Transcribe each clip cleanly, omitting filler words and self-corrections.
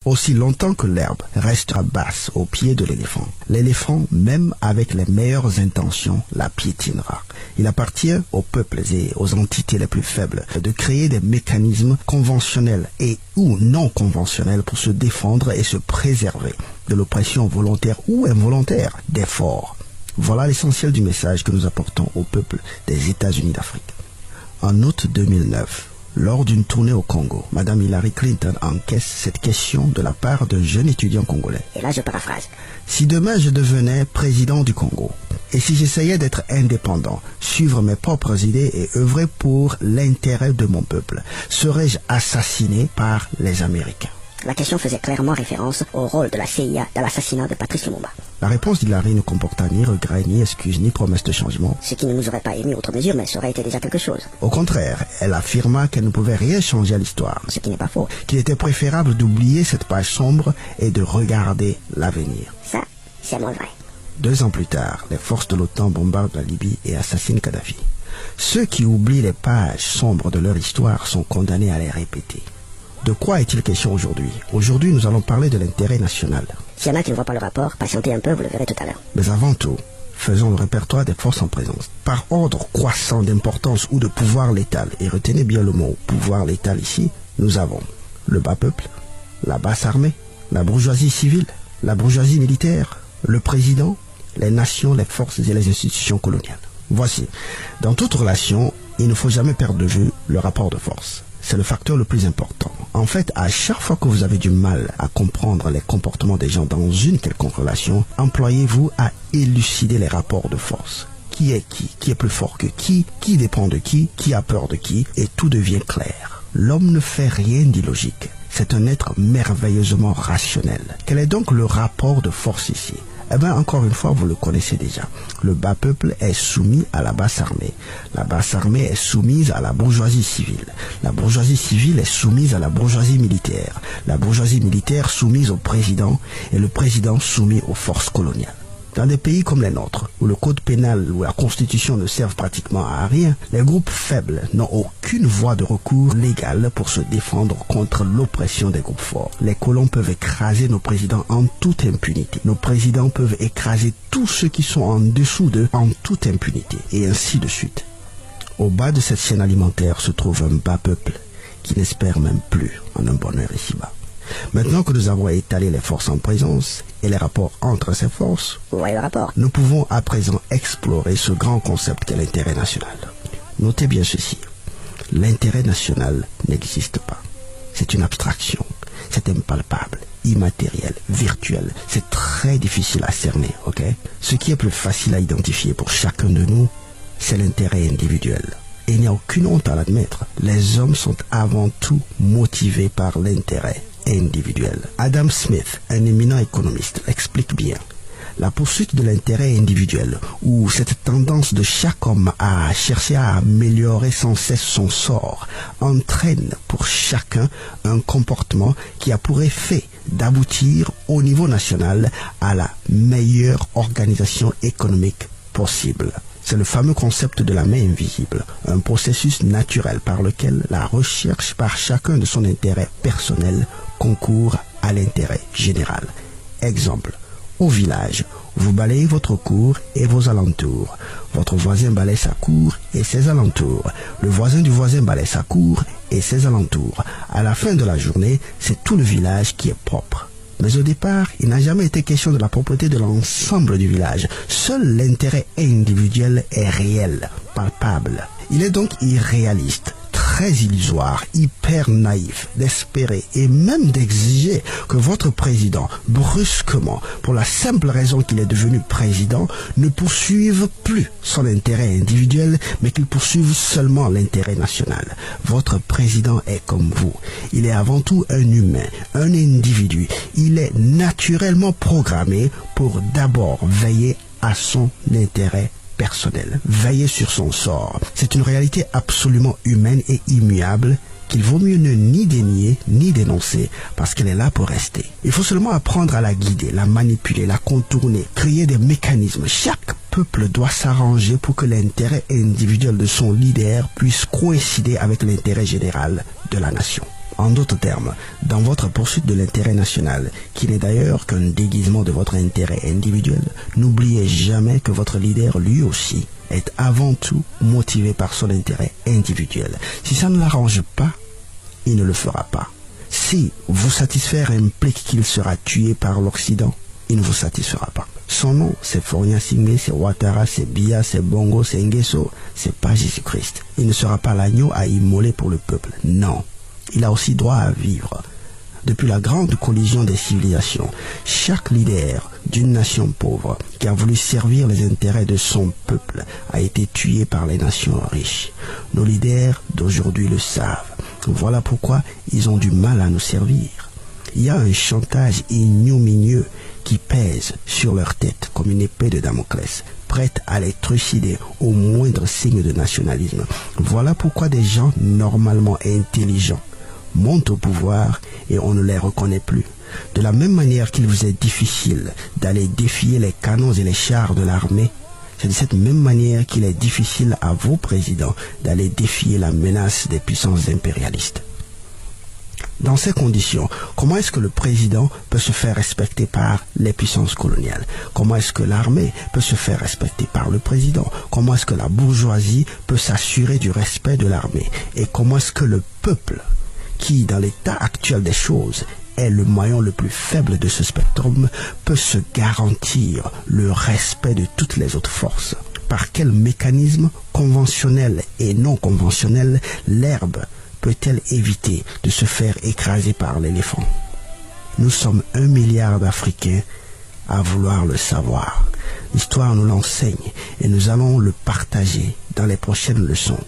Aussi longtemps que l'herbe restera basse au pied de l'éléphant, même avec les meilleures intentions, la piétinera. Il appartient aux peuples et aux entités les plus faibles de créer des mécanismes conventionnels et ou non conventionnels pour se défendre et se préserver de l'oppression volontaire ou involontaire des forts. Voilà l'essentiel du message que nous apportons au peuple des États-Unis d'Afrique. En août 2009, lors d'une tournée au Congo, Mme Hillary Clinton encaisse cette question de la part d'un jeune étudiant congolais. Et là, je paraphrase. Si demain je devenais président du Congo, et si j'essayais d'être indépendant, suivre mes propres idées et œuvrer pour l'intérêt de mon peuple, serais-je assassiné par les Américains? La question faisait clairement référence au rôle de la CIA dans l'assassinat de Patrice Lumumba. La réponse d'Hillary ne comporta ni regret, ni excuse, ni promesse de changement. Ce qui ne nous aurait pas émis outre mesure, mais ça aurait été déjà quelque chose. Au contraire, elle affirma qu'elle ne pouvait rien changer à l'histoire. Ce qui n'est pas faux. Qu'il était préférable d'oublier cette page sombre et de regarder l'avenir. Ça, c'est moins vrai. 2 ans plus tard, les forces de l'OTAN bombardent la Libye et assassinent Kadhafi. Ceux qui oublient les pages sombres de leur histoire sont condamnés à les répéter. De quoi est-il question aujourd'hui? Aujourd'hui, nous allons parler de l'intérêt national. S'il y en a qui ne voient pas le rapport, patientez un peu, vous le verrez tout à l'heure. Mais avant tout, faisons le répertoire des forces en présence. Par ordre croissant d'importance ou de pouvoir létal, et retenez bien le mot pouvoir létal ici, nous avons le bas peuple, la basse armée, la bourgeoisie civile, la bourgeoisie militaire, le président, les nations, les forces et les institutions coloniales. Voici, dans toute relation, il ne faut jamais perdre de vue le rapport de force. C'est le facteur le plus important. En fait, à chaque fois que vous avez du mal à comprendre les comportements des gens dans une quelconque relation, employez-vous à élucider les rapports de force. Qui est plus fort que qui dépend de qui a peur de qui, et tout devient clair. L'homme ne fait rien d'illogique. C'est un être merveilleusement rationnel. Quel est donc le rapport de force ici? Eh bien, encore une fois, vous le connaissez déjà. Le bas peuple est soumis à la basse armée. La basse armée est soumise à la bourgeoisie civile. La bourgeoisie civile est soumise à la bourgeoisie militaire. La bourgeoisie militaire soumise au président et le président soumis aux forces coloniales. Dans des pays comme les nôtres, où le code pénal ou la constitution ne servent pratiquement à rien, les groupes faibles n'ont aucune voie de recours légale pour se défendre contre l'oppression des groupes forts. Les colons peuvent écraser nos présidents en toute impunité. Nos présidents peuvent écraser tous ceux qui sont en dessous d'eux en toute impunité, et ainsi de suite. Au bas de cette chaîne alimentaire se trouve un bas peuple qui n'espère même plus en un bonheur ici-bas. Maintenant que nous avons étalé les forces en présence et les rapports entre ces forces, nous pouvons à présent explorer ce grand concept qu'est l'intérêt national. Notez bien ceci, l'intérêt national n'existe pas. C'est une abstraction, c'est impalpable, immatériel, virtuel, c'est très difficile à cerner, ok? Ce qui est plus facile à identifier pour chacun de nous, c'est l'intérêt individuel. Et il n'y a aucune honte à l'admettre, les hommes sont avant tout motivés par l'intérêt individuel. Adam Smith, un éminent économiste, explique bien. La poursuite de l'intérêt individuel, ou cette tendance de chaque homme à chercher à améliorer sans cesse son sort, entraîne pour chacun un comportement qui a pour effet d'aboutir au niveau national à la meilleure organisation économique possible. C'est le fameux concept de la main invisible, un processus naturel par lequel la recherche par chacun de son intérêt personnel concourt à l'intérêt général. Exemple, au village, vous balayez votre cour et vos alentours. Votre voisin balaye sa cour et ses alentours. Le voisin du voisin balaye sa cour et ses alentours. À la fin de la journée, c'est tout le village qui est propre. Mais au départ, il n'a jamais été question de la propreté de l'ensemble du village. Seul l'intérêt individuel est réel, palpable. Il est donc irréaliste, très illusoire, hyper naïf d'espérer et même d'exiger que votre président, brusquement, pour la simple raison qu'il est devenu président, ne poursuive plus son intérêt individuel, mais qu'il poursuive seulement l'intérêt national. Votre président est comme vous. Il est avant tout un humain, un individu. Il est naturellement programmé pour d'abord veiller à son intérêt personnel, veiller sur son sort. C'est une réalité absolument humaine et immuable qu'il vaut mieux ne ni dénier ni dénoncer parce qu'elle est là pour rester. Il faut seulement apprendre à la guider, la manipuler, la contourner, créer des mécanismes. Chaque peuple doit s'arranger pour que l'intérêt individuel de son leader puisse coïncider avec l'intérêt général de la nation. En d'autres termes, dans votre poursuite de l'intérêt national, qui n'est d'ailleurs qu'un déguisement de votre intérêt individuel, n'oubliez jamais que votre leader, lui aussi, est avant tout motivé par son intérêt individuel. Si ça ne l'arrange pas, il ne le fera pas. Si vous satisfaire implique qu'il sera tué par l'Occident, il ne vous satisfera pas. Son nom, c'est Faure Gnassingbé, c'est Ouattara, c'est Biya, c'est Bongo, c'est Nguesso, c'est pas Jésus-Christ. Il ne sera pas l'agneau à immoler pour le peuple. Non. Il a aussi droit à vivre. Depuis la grande collision des civilisations, chaque leader d'une nation pauvre qui a voulu servir les intérêts de son peuple a été tué par les nations riches. Nos leaders d'aujourd'hui le savent. Voilà pourquoi ils ont du mal à nous servir. Il y a un chantage ignominieux qui pèse sur leur tête comme une épée de Damoclès, prête à les trucider au moindre signe de nationalisme. Voilà pourquoi des gens normalement intelligents montent au pouvoir et on ne les reconnaît plus. De la même manière qu'il vous est difficile d'aller défier les canons et les chars de l'armée, c'est de cette même manière qu'il est difficile à vos présidents d'aller défier la menace des puissances impérialistes. Dans ces conditions, comment est-ce que le président peut se faire respecter par les puissances coloniales? Comment est-ce que l'armée peut se faire respecter par le président? Comment est-ce que la bourgeoisie peut s'assurer du respect de l'armée? Et comment est-ce que le peuple, qui, dans l'état actuel des choses, est le maillon le plus faible de ce spectrum, peut se garantir le respect de toutes les autres forces? Par quel mécanisme conventionnel et non conventionnel l'herbe peut-elle éviter de se faire écraser par l'éléphant? Nous sommes 1 milliard d'Africains à vouloir le savoir. L'histoire nous l'enseigne et nous allons le partager dans les prochaines leçons.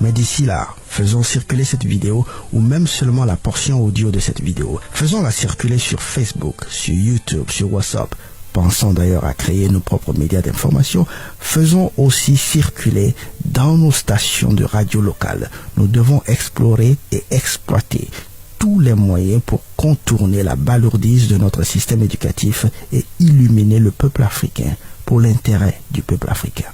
Mais d'ici là, faisons circuler cette vidéo ou même seulement la portion audio de cette vidéo. Faisons-la circuler sur Facebook, sur YouTube, sur WhatsApp. Pensons d'ailleurs à créer nos propres médias d'information. Faisons aussi circuler dans nos stations de radio locales. Nous devons explorer et exploiter tous les moyens pour contourner la balourdise de notre système éducatif et illuminer le peuple africain pour l'intérêt du peuple africain.